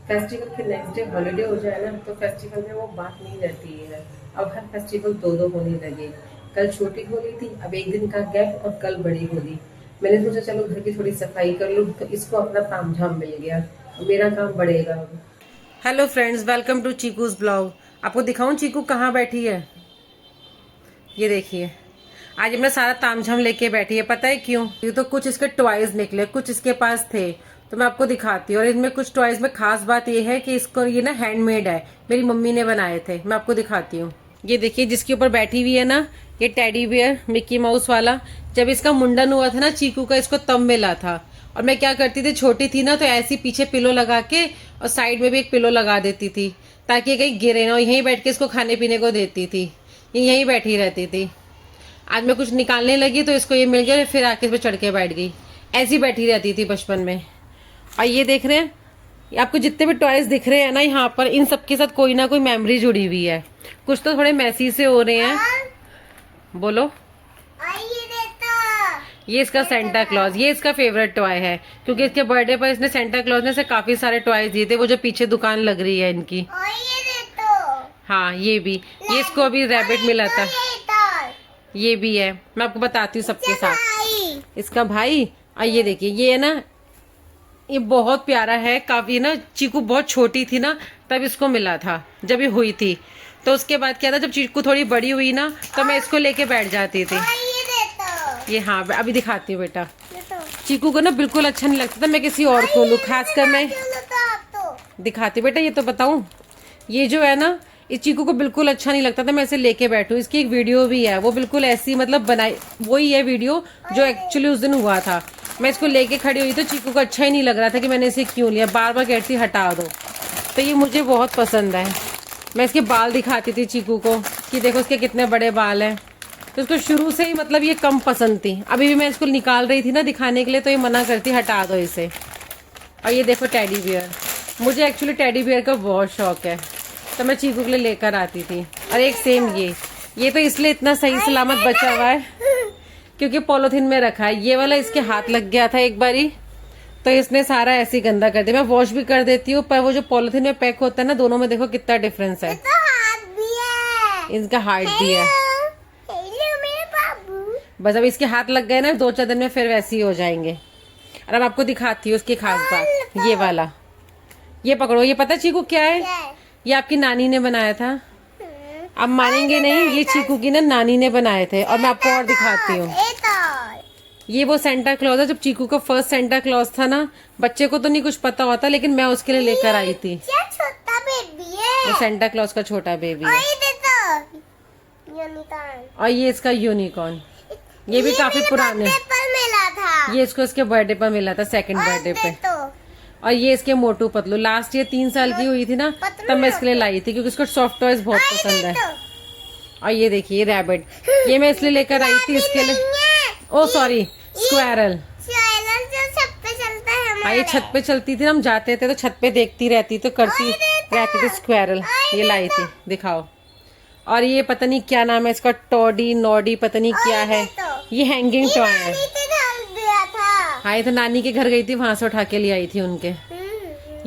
Festival के next day holiday हो जाए ना तो फेस्टिवल में वो बात नहीं रहती है। अब हर फेस्टिवल दो दो होने लगे। कल छोटी होली थी, अब एक दिन का गैप, और कल बड़ी होली। मैंने सोचा चलो घर की थोड़ी सफाई कर लूँ, तो इसको अपना तामझाम मिल गया। अब मेरा काम बढ़ेगा अब। Hello friends, welcome to Chiku's blog. आपको दिखाऊं चीकू कहाँ बैठी है। ये देखिए, आज हमने सारा तामझाम लेके बैठी है। पता है क्यों? ये तो कुछ इसके टॉयज निकले, कुछ इसके पास थे, तो मैं आपको दिखाती हूँ। और इनमें कुछ टॉयज में खास बात ये है कि इसको ये ना हैंडमेड है, मेरी मम्मी ने बनाए थे। मैं आपको दिखाती हूँ। ये देखिए, जिसके ऊपर बैठी हुई है ना, ये टेडी बियर मिक्की माउस वाला। जब इसका मुंडन हुआ था ना चीकू का, इसको तब मिला था। और मैं क्या करती थी, छोटी थी ना, तो ऐसी पीछे पिलो लगा के और साइड में भी एक पिलो लगा देती थी, ताकि ये कहीं गिरे ना। और यहीं बैठ के इसको खाने पीने को देती थी, ये यहीं बैठी रहती थी। आज मैं कुछ निकालने लगी तो इसको ये मिल गया, फिर आके इस पे चढ़ के बैठ गई। ऐसी बैठी रहती थी बचपन में। और ये देख रहे हैं, ये आपको जितने भी टॉयज दिख रहे हैं ना यहाँ पर, इन सबके साथ कोई ना कोई मेमोरी जुड़ी हुई है। कुछ तो थोड़े मैसी से हो रहे हैं। बोलो। ये इसका सेंटा क्लॉज, ये इसका फेवरेट टॉय है, क्योंकि इसके बर्थडे पर इसने सेंटा क्लॉज ने से काफी सारे टॉयज दिए थे। वो जो पीछे दुकान लग रही है इनकी। हाँ, ये भी, ये इसको अभी रैबिट मिला था। ये भी है, मैं आपको बताती हूँ सबके साथ। इसका भाई। और ये देखिए, ये है ना, ये बहुत प्यारा है काफी ना। चीकू बहुत छोटी थी ना, तब इसको मिला था, जब ये हुई थी। तो उसके बाद क्या था, जब चीकू थोड़ी बड़ी हुई ना, तो मैं इसको लेके बैठ जाती थी। ये हाँ, अभी दिखाती हूँ बेटा। चीकू को ना बिल्कुल अच्छा नहीं लगता था मैं किसी और को लूँ, खासकर मैं दिखाती हूँ बेटा। ये तो बताऊँ, ये जो है ना, इस चीकू को बिल्कुल अच्छा नहीं लगता था मैं इसे लेके बैठूं। इसकी एक वीडियो भी है, वो बिल्कुल ऐसी मतलब बनाई, वही है वीडियो जो एक्चुअली उस दिन हुआ था। मैं इसको लेके खड़ी हुई तो चीकू को अच्छा ही नहीं लग रहा था कि मैंने इसे क्यों लिया, बार बार कहती हटा दो। तो ये मुझे बहुत पसंद है। मैं इसके बाल दिखाती थी चीकू को कि देखो इसके कितने बड़े बाल हैं। तो उसको शुरू से ही मतलब ये कम पसंद थी। अभी भी मैं इसको निकाल रही थी ना दिखाने के लिए, तो ये मना करती हटा दो इसे। और ये देखो टेडी बियर, मुझे एक्चुअली टेडी बियर का बहुत शौक है, तो मैं चीकू के लिए लेकर आती थी। और एक सेम ये तो इसलिए इतना सही सलामत बचा हुआ है क्योंकि पॉलिथीन में रखा है। ये वाला इसके हाथ लग गया था एक बारी, तो इसने सारा ऐसे गंदा कर दिया। मैं वॉश भी कर देती हूँ, पर वो जो पॉलिथीन में पैक होता है ना, दोनों में देखो कितना डिफरेंस है। तो हाथ भी है। इसका हाइट भी है। हेलो मेरे बाबू। बस अब इसके हाथ लग गए ना, 2-4 दिन में फिर वैसे ही हो जाएंगे। और अब आपको दिखाती हूँ उसकी खास बात। ये वाला, ये पकड़ो। ये पता चीकू क्या है? ये आपकी नानी ने बनाया था। आप मानेंगे नहीं, ये चीकू की ना नानी ने बनाए थे। और मैं आपको और दिखाती हूँ। ये वो सेंटा क्लॉज है, जब चीकू का फर्स्ट सेंटा क्लॉज था ना, बच्चे को तो नहीं कुछ पता होता, लेकिन मैं उसके लिए लेकर आई थी। क्या छोटा बेबी है? ये सेंटा क्लॉज का छोटा बेबी है। और ये इसका यूनिकॉर्न, ये भी काफी पुराने। पर मिला था। ये इसको इसके बर्थडे पर मिला था, सेकंड बर्थडे पे। और ये इसके मोटू पतलू, लास्ट ईयर 3 साल की हुई थी ना, तब मैं इसके लिए लाई थी, क्योंकि इसको सॉफ्ट टॉयज बहुत पसंद है। और ये देखिए रैबिट, ये मैं इसलिए लेकर आई थी इसके लिए। ओ सॉरी, स्क्वायरल। जो छत पे चलता है। हाँ, ये छत पे चलती थी, हम जाते थे तो छत पे देखती रहती तो करती रहती थी। स्क्वायरल ये लाई थी, दिखाओ। और ये पता नहीं क्या नाम है इसका, टॉडी नॉडी पता नहीं क्या है। ये हैंगिंग टॉय है। हाँ, ये तो नानी के घर गई थी, वहां से उठा के ले आई थी उनके।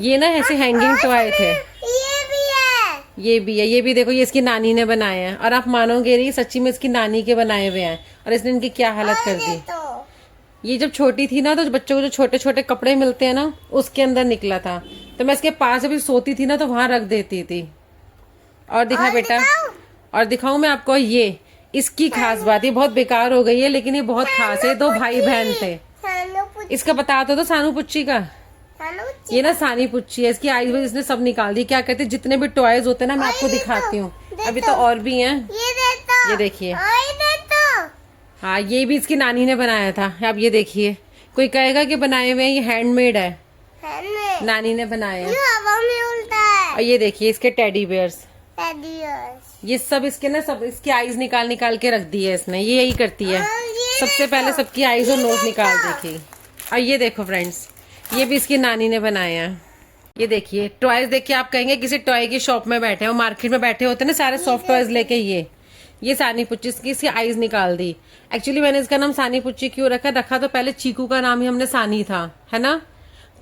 ये ना ऐसे हैंगिंग टॉय थे। ये भी है। ये भी है, ये भी देखो, ये इसकी नानी ने बनाए हैं। और आप मानोगे नहीं, सच्ची में इसकी नानी के बनाए हुए हैं। और इसने इनकी क्या हालत कर दी। ये जब छोटी थी ना, तो बच्चों को जो छोटे छोटे कपड़े मिलते हैं ना, उसके अंदर निकला था। तो मैं इसके पास अभी सोती थी ना, तो वहां रख देती थी। और दिखा बेटा, और दिखाऊं मैं आपको। ये इसकी खास बात, ये बहुत बेकार हो गई है, लेकिन ये बहुत खास है। 2 भाई बहन थे। इसका बता तो सानू पुच्ची का। ये ना सानी पुच्ची है, इसकी आईज इसने सब निकाल दी। क्या कहते हैं, जितने भी टॉयज होते हैं ना, मैं आपको दिखाती हूँ। अभी तो और भी हैं। ये देखिए, हाँ, ये भी इसकी नानी ने बनाया था। अब ये देखिए, कोई कहेगा कि बनाए हुए हैं, ये हैंडमेड है, नानी ने बनाया है। हवा में उड़ता है। और ये देखिए इसके टेडी बियर्स, टेडी ये सब इसके ना, सब इसकी आईज निकाल निकाल के रख दी है इसने। ये यही करती है, सबसे पहले सबकी आईज और नोज निकाल देखी। और ये देखो फ्रेंड्स, ये भी इसकी नानी ने बनाया है। ये देखिए टॉयज, देखिए आप कहेंगे किसी टॉय की शॉप में बैठे हो, मार्केट में बैठे होते हैं ना सारे सॉफ्ट टॉयज लेके। ये सानी पुच्ची, इसकी आईज निकाल दी। एक्चुअली मैंने इसका नाम सानी पुच्ची क्यों रखा तो पहले चीकू का नाम ही हमने सानी था, है ना।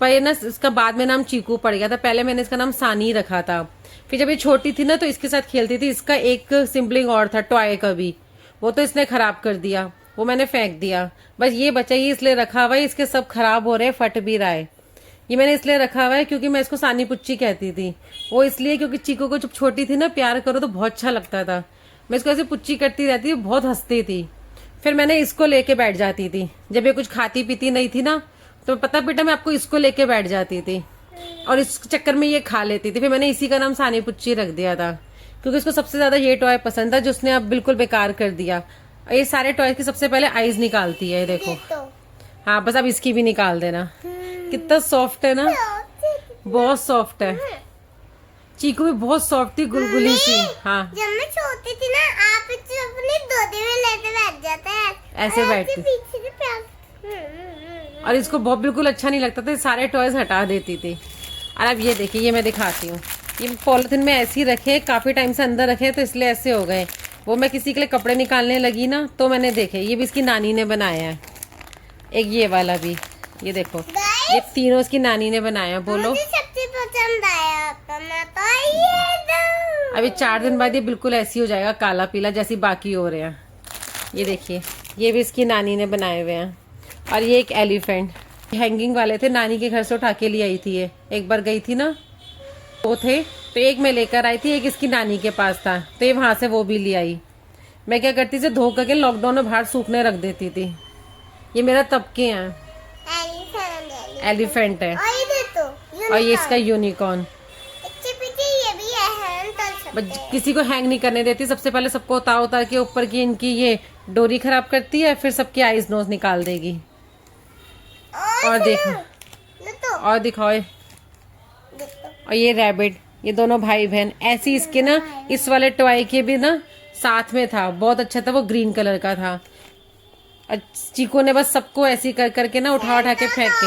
पर ये ना इसका बाद में नाम चीकू पड़ गया था, पहले मैंने इसका नाम सानी रखा था। फिर जब ये छोटी थी ना तो इसके साथ खेलती थी। इसका एक सिबलिंग और था टॉय का भी, वो तो इसने खराब कर दिया, वो मैंने फेंक दिया। बस ये बचा ही इसलिए रखा हुआ है, इसके सब खराब हो रहे हैं, फट भी रहा है। ये मैंने इसलिए रखा हुआ है क्योंकि मैं इसको सानी पुच्ची कहती थी। वो इसलिए क्योंकि चीकू को जब छोटी थी ना प्यार करो तो बहुत अच्छा लगता था। मैं इसको ऐसे पुच्ची करती रहती थी, बहुत हंसती थी। फिर मैंने इसको लेके बैठ जाती थी जब ये कुछ खाती पीती नहीं थी ना, तो पता बेटा मैं आपको इसको लेके बैठ जाती थी और इस चक्कर में ये खा लेती थी। फिर मैंने इसी का नाम सानी पुच्ची रख दिया था क्योंकि इसको सबसे ज्यादा ये टॉय पसंद था जो उसने अब बिल्कुल बेकार कर दिया। ये सारे टॉय की सबसे पहले आईज निकालती है, ये देखो। हाँ बस अब इसकी भी निकाल देना। कितना सॉफ्ट है ना, बहुत सॉफ्ट है। चीकू भी बहुत सॉफ्ट थी, गुलगुली सी। हाँ जब मैं छोटी थी ना आप इसे अपनी गोदी में लेके बैठ जाते हैं, ऐसे बैठती पीछे से प्यार। और इसको बहुत बिल्कुल अच्छा नहीं लगता था, सारे टॉयज हटा देती थी। और अब ये देखिए, ये मैं दिखाती हूँ। ये पॉलिथीन में ऐसे ही रखे, काफी टाइम से अंदर रखे तो इसलिए ऐसे हो गए। वो मैं किसी के लिए कपड़े निकालने लगी ना तो मैंने देखे, ये भी इसकी नानी ने बनाया है। एक ये वाला भी, ये देखो, ये तीनों इसकी नानी ने बनाया। बोलो मुझे सबसे पसंद आया तो मैं तो ये दो। अभी 4 दिन बाद ये बिल्कुल ऐसी हो जाएगा, काला पीला जैसी बाकी हो रहे हैं। ये देखिए, ये भी इसकी नानी ने बनाए हुए हैं। और ये एक एलिफेंट हैंगिंग वाले थे, नानी के घर से उठा के ले आई थी। ये एक बार गई थी ना, वो थे तो एक मैं लेकर आई थी, एक इसकी नानी के पास था तो ये वहां से वो भी ले आई। मैं क्या करती थी, धो करके लॉकडाउन में बाहर सूखने रख देती थी। ये मेरा तबके हैं, एलिफेंट है। और ये देखो, और ये इसका यूनिकॉर्न। इसके पीछे ये भी है, बस किसी को हैंग नहीं करने देती, सबसे पहले सबको उतार उतार के ऊपर की इनकी ये डोरी खराब करती है, फिर सबकी आईज नोज निकाल देगी। और देखो, और दिखाओ। और ये रैबिट, ये दोनों भाई बहन। ऐसी इसके ना इस वाले टॉय के भी ना साथ में था, बहुत अच्छा था, वो ग्रीन कलर का था। और चीकू ने बस सबको ऐसी कर करके ना उठा उठा के फेंक के।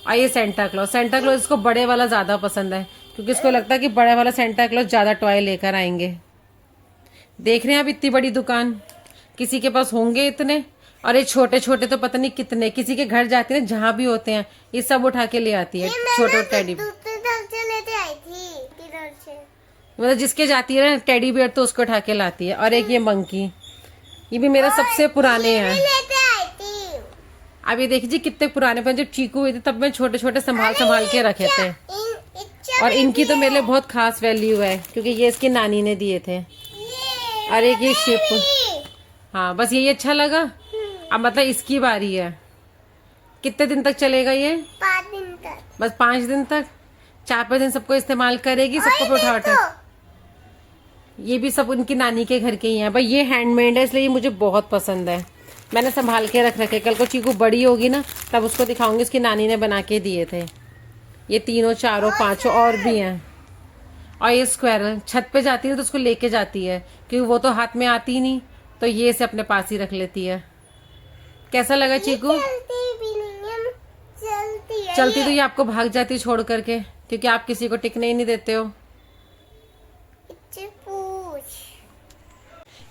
और ये सेंटा क्लॉज, सेंटा क्लॉज इसको बड़े वाला ज्यादा पसंद है क्योंकि इसको लगता है कि बड़े वाला सेंटा क्लॉज ज्यादा टॉय लेकर आएंगे। देख रहे हैं आप, इतनी बड़ी दुकान, किसी के पास होंगे इतने। और ये छोटे छोटे तो पता नहीं कितने, किसी के घर जाते हैं जहाँ भी होते हैं ये सब उठा के ले आती है, छोटे टेडी। लेते आई थी किधर से, मतलब जिसके जाती है ना टेडी बियर तो उसको उठा के लाती है। और एक ये मंकी, ये भी मेरा सबसे पुराने हैं। लेते आई थी। अब ये देखिए कितने पुराने, पर जब चीकू हुए थे तब मैं छोटे छोटे संभाल संभाल के रखे थे। और इनकी तो मेरे लिए बहुत खास वैल्यू है क्योंकि ये इसकी नानी ने दिए थे। और एक ये शिप, हाँ बस यही अच्छा लगा। अब मतलब इसकी बारी है। कितने दिन तक चलेगा ये? 5 दिन तक। बस 5 दिन तक, 4-5 दिन सबको इस्तेमाल करेगी, सबको उठा उठा। ये भी सब उनकी नानी के घर के ही हैं। भाई ये हैंडमेड है इसलिए ये मुझे बहुत पसंद है, मैंने संभाल के रख रखे। कल को चीकू बड़ी होगी ना तब उसको दिखाऊंगी, उसकी नानी ने बना के दिए थे। ये तीनों, चारों, पांचों और भी हैं। और ये स्क्वायरल छत पे जाती है तो उसको लेके जाती है क्योंकि वो तो हाथ में आती नहीं, तो ये इसे अपने पास ही रख लेती है। कैसा लगा चीकू? चलती भी नहीं है, चलती है। चलती तो ये आपको भाग जाती छोड़ करके क्योंकि आप किसी को टिकने ही नहीं देते हो।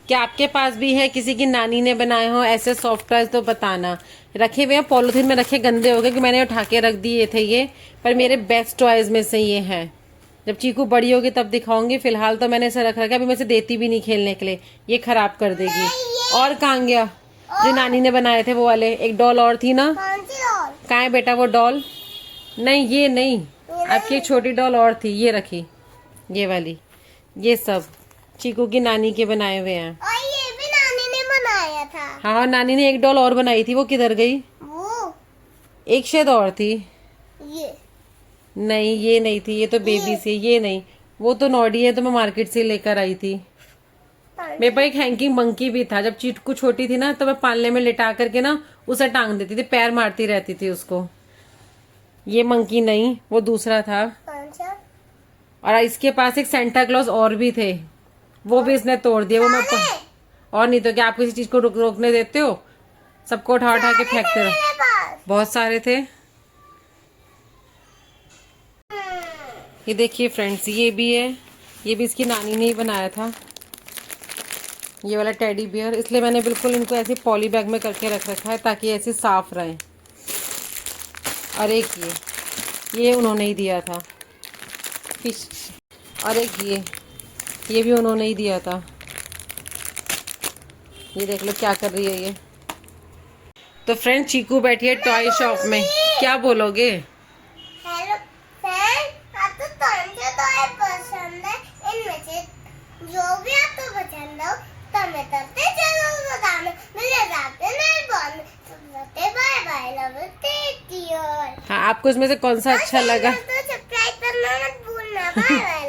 क्या आपके पास भी है, किसी की नानी ने बनाए हो ऐसे सॉफ्ट टॉयज तो बताना। रखे हुए हैं पॉलिथीन में, रखे गंदे हो गए कि मैंने उठा के रख दिए थे ये, पर मेरे बेस्ट टॉयज में से ये हैं। जब चीकू बड़ी होगी तब दिखाऊंगी, फिलहाल तो मैंने इसे रख रखा, अभी मैं इसे देती भी नहीं खेलने के लिए, ये खराब कर देगी। और कहाँ गया जो नानी ने बनाए थे वो वाले? एक डॉल और थी ना, कहाँ है बेटा वो डॉल? नहीं ये नहीं, आपकी एक छोटी डॉल और थी, ये रखी, ये वाली। ये सब चीकू की नानी के बनाए हुए हैं। और ये भी नानी ने बनाया था। हाँ नानी ने एक डॉल और बनाई थी, वो किधर गई? वो एक शायद और थी। ये नहीं ये नहीं थी, ये तो बेबी सी, ये नहीं, वो तो नॉडी है, तो मैं मार्केट से लेकर आई थी। मेरे पास एक हैंगिंग मंकी भी था, जब चीकू छोटी थी ना तो मैं पालने में लिटा करके ना उसे टांग देती थी, पैर मारती रहती थी उसको। ये मंकी नहीं, वो दूसरा था। और इसके पास एक सेंटा क्लॉज और भी थे, वो भी इसने तोड़ दिया। वो मैं और नहीं तो क्या, आप किसी चीज को रोकने देते हो? सबको उठा उठा के फेंकते रहो। बहुत सारे थे। ये देखिए फ्रेंड्स, ये भी है, ये भी इसकी नानी ने ही बनाया था, ये वाला टेडी बियर। इसलिए मैंने बिल्कुल इनको ऐसे पॉली बैग में करके रख रखा है ताकि ऐसे साफ रहे। और एक ये उन्होंने ही दिया था फिश। और एक ये भी उन्होंने ही दिया था। ये देख लो क्या कर रही है ये। तो फ्रेंड चीकू बैठी है टॉय शॉप में, क्या बोलोगे? हेलो फ्रेंड, आपको कौन सा टॉय पसंद है? इनमें से जो भी आपको पसंद हो कमेंट करके जरूर बताना। मिले जाते नहीं बोल bye bye, love you, take care. हाँ, आपको इसमें से कौन सा अच्छा लगा? तो सब्सक्राइब करना मत भूलना। Bye bye.